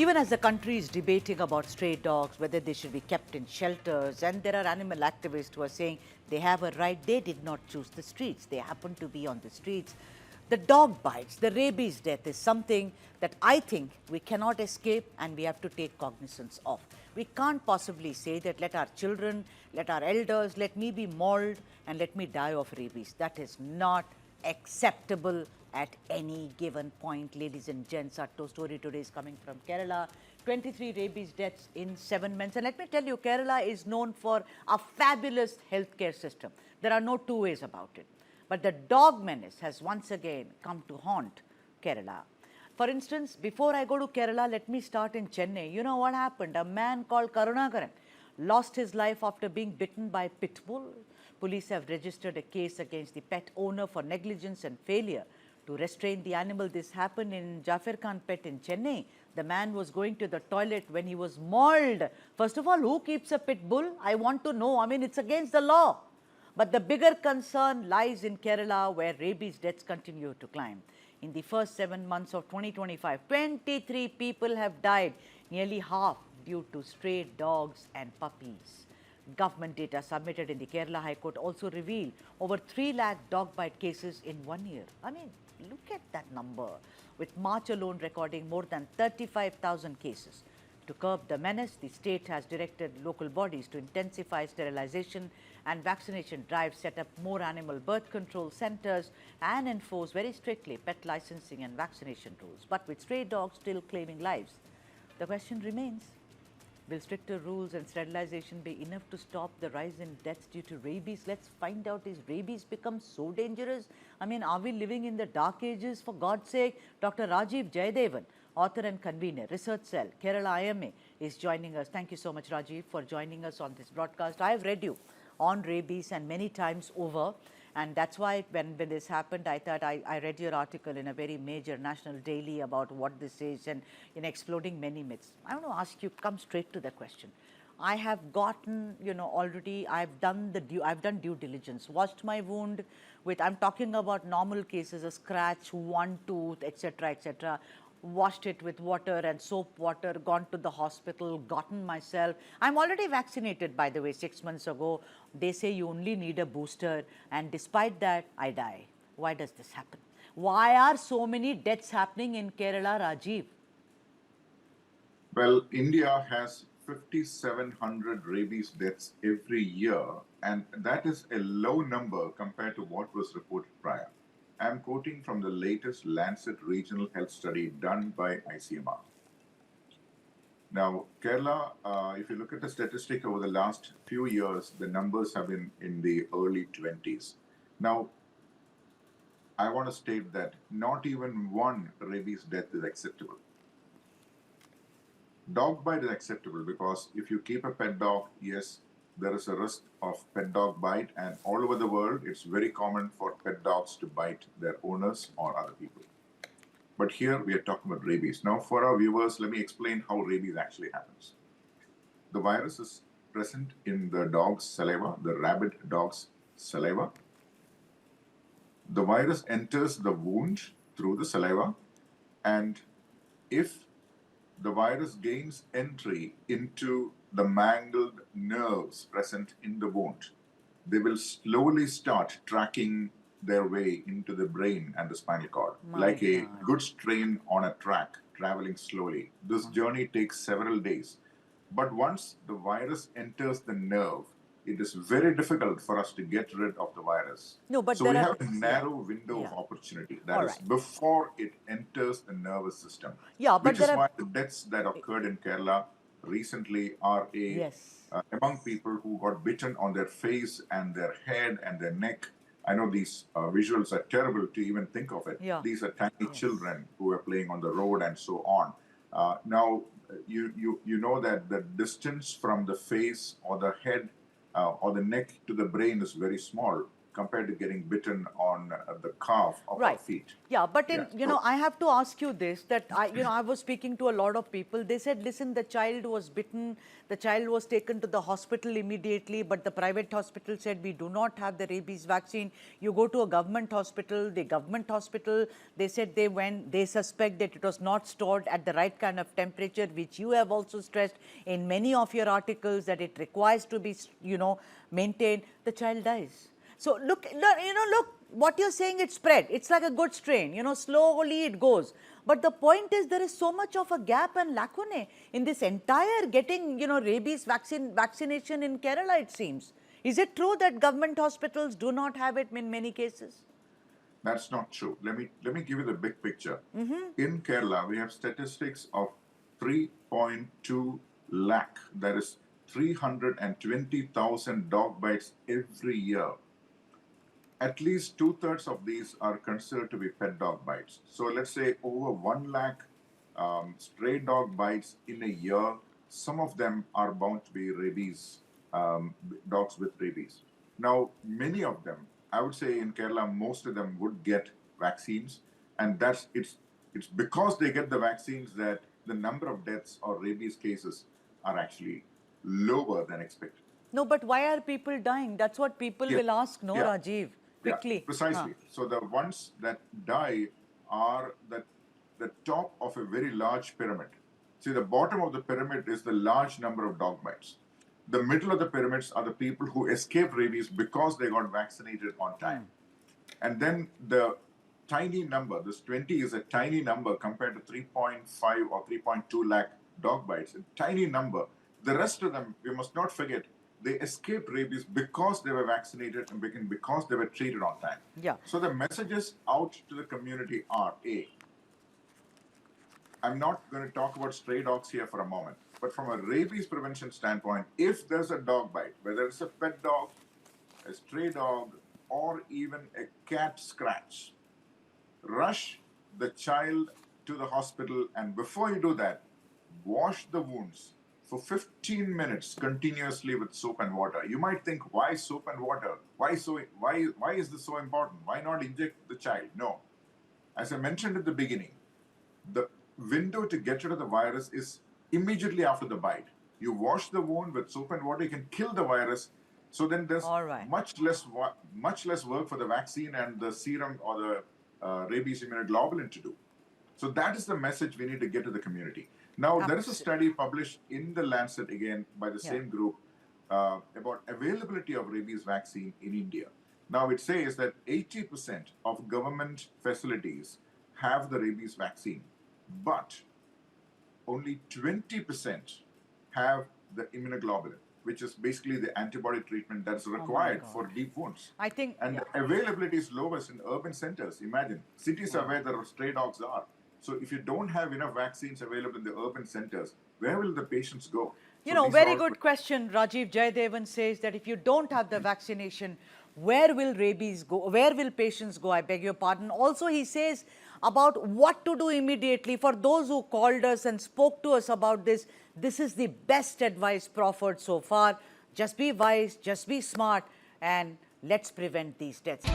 Even as the country is debating about stray dogs, whether they should be kept in shelters, and there are animal activists who are saying they have a right, they did not choose the streets, they happen to be on the streets. The dog bites, the rabies death is something that I think we cannot escape and we have to take cognizance of. We can't possibly say that let our children, let our elders, let me be mauled and let me die of rabies. That is not acceptable at any given point. Ladies and gents, our story today is coming from Kerala. 23 rabies deaths in 7 months. And let me tell you, Kerala is known for a fabulous healthcare system. There are no two ways about it. But the dog menace has once again come to haunt Kerala. For instance, before I go to Kerala, let me start in Chennai. You know what happened? A man called Karunakaran lost his life after being bitten by a pitbull. Police have registered a case against the pet owner for negligence and failure to restrain the animal. This happened in Jafar Khan Pet in Chennai. The man was going to the toilet when he was mauled. First of all, who keeps a pit bull? I want to know. I mean, it's against the law. But the bigger concern lies in Kerala, where rabies deaths continue to climb. In the first 7 months of 2025, 23 people have died, nearly half due to stray dogs and puppies. Government data submitted in the Kerala High Court also reveal over 3 lakh dog bite cases in 1 year. I mean, look at that number, with March alone recording more than 35,000 cases. To curb the menace, the state has directed local bodies to intensify sterilisation and vaccination drives, set up more animal birth control centres and enforce very strictly pet licensing and vaccination rules. But with stray dogs still claiming lives, the question remains, will stricter rules and sterilisation be enough to stop the rise in deaths due to rabies? Let's find out, is rabies become so dangerous? I mean, are we living in the dark ages? For God's sake, Dr. Rajiv Jayadevan, author and convener, Research Cell, Kerala IMA, is joining us. Thank you so much, Rajiv, for joining us on this broadcast. I have read you on rabies and many times over. And that's why when this happened, I thought I read your article in a very major national daily about what this is and in exploding many myths. I want to ask you, come straight to the question. I have gotten, already I've done due diligence, washed my wound with, I'm talking about normal cases, a scratch, one tooth, etc., etc., washed it with water and soap water, gone to the hospital, gotten myself. I'm already vaccinated, by the way, 6 months ago. They say you only need a booster, and despite that, I die. Why does this happen? Why are so many deaths happening in Kerala, Rajiv? Well, India has 5,700 rabies deaths every year, and that is a low number compared to what was reported prior. I'm quoting from the latest Lancet Regional Health Study done by ICMR. Now, Kerala, if you look at the statistic over the last few years, the numbers have been in the early 20s. Now, I want to state that not even one rabies death is acceptable. Dog bite is acceptable because if you keep a pet dog, yes, there is a risk of pet dog bite, and all over the world, it's very common for pet dogs to bite their owners or other people. But here we are talking about rabies. Now, for our viewers, let me explain how rabies actually happens. The virus is present in the dog's saliva, the rabid dog's saliva. The virus enters the wound through the saliva, and if the virus gains entry into the mangled nerves present in the wound, they will slowly start tracking their way into the brain and the spinal cord, like a goods train on a track traveling slowly. This journey takes several days. But once the virus enters the nerve, it is very difficult for us to get rid of the virus. No, but so we have a narrow window of opportunity. That is before it enters the nervous system. Yeah, but which is why the deaths that occurred in Kerala recently are among people who got bitten on their face and their head and their neck. I know these visuals are terrible to even think of it. Yeah. These are tiny children who are playing on the road and so on. Now, you know that the distance from the face or the head or the neck to the brain is very small. compared to getting bitten on the calf of our Right. feet. Yeah, but Yeah. I have to ask you this, that I was speaking to a lot of people. They said, listen, the child was bitten, the child was taken to the hospital immediately, but the private hospital said, we do not have the rabies vaccine. You go to a government hospital, they said they suspect that it was not stored at the right kind of temperature, which you have also stressed in many of your articles, that it requires to be, maintained. The child dies. So look, look, what you're saying, it's spread. It's like a good strain, slowly it goes. But the point is, there is so much of a gap and lacune in this entire getting, rabies vaccination in Kerala, it seems. Is it true that government hospitals do not have it in many cases? That's not true. Let me give you the big picture. In Kerala, we have statistics of 3.2 lakh. That is 320,000 dog bites every year. At least 2/3 of these are considered to be pet dog bites. So let's say over 1 lakh stray dog bites in a year. Some of them are bound to be rabies, dogs with rabies. Now, many of them, I would say in Kerala, most of them would get vaccines, and it's because they get the vaccines that the number of deaths or rabies cases are actually lower than expected. No, but why are people dying? That's what people Yeah. will ask, no, Yeah. Rajiv? Quickly. Yeah, precisely. So the ones that die are the top of a very large pyramid. See, the bottom of the pyramid is the large number of dog bites. The middle of the pyramids are the people who escaped rabies because they got vaccinated on time. And then the tiny number, this 20 is a tiny number compared to 3.5 or 3.2 lakh dog bites, a tiny number. The rest of them, we must not forget, they escaped rabies because they were vaccinated and because they were treated on time. Yeah. So the messages out to the community are, I'm not going to talk about stray dogs here for a moment, but from a rabies prevention standpoint, if there's a dog bite, whether it's a pet dog, a stray dog, or even a cat scratch, rush the child to the hospital, and before you do that, wash the wounds for 15 minutes continuously with soap and water. You might think, why soap and water? Why is this so important? Why not inject the child? No. As I mentioned at the beginning, the window to get rid of the virus is immediately after the bite. You wash the wound with soap and water, you can kill the virus. So then there's much less work for the vaccine and the serum or the rabies immunoglobulin to do. So that is the message we need to get to the community. Now, there is a study published in the Lancet again by the same group about availability of rabies vaccine in India. Now, it says that 80% of government facilities have the rabies vaccine, but only 20% have the immunoglobulin, which is basically the antibody treatment that is required for deep wounds. I think, and the availability is lowest in urban centers. Imagine, cities are where the stray dogs are. So if you don't have enough vaccines available in the urban centers, where will the patients go? Very good question. Rajiv Jayadevan says that if you don't have the vaccination, where will rabies go? Where will patients go? I beg your pardon. Also, he says about what to do immediately. For those who called us and spoke to us about this, this is the best advice proffered so far. Just be wise, just be smart, and let's prevent these deaths.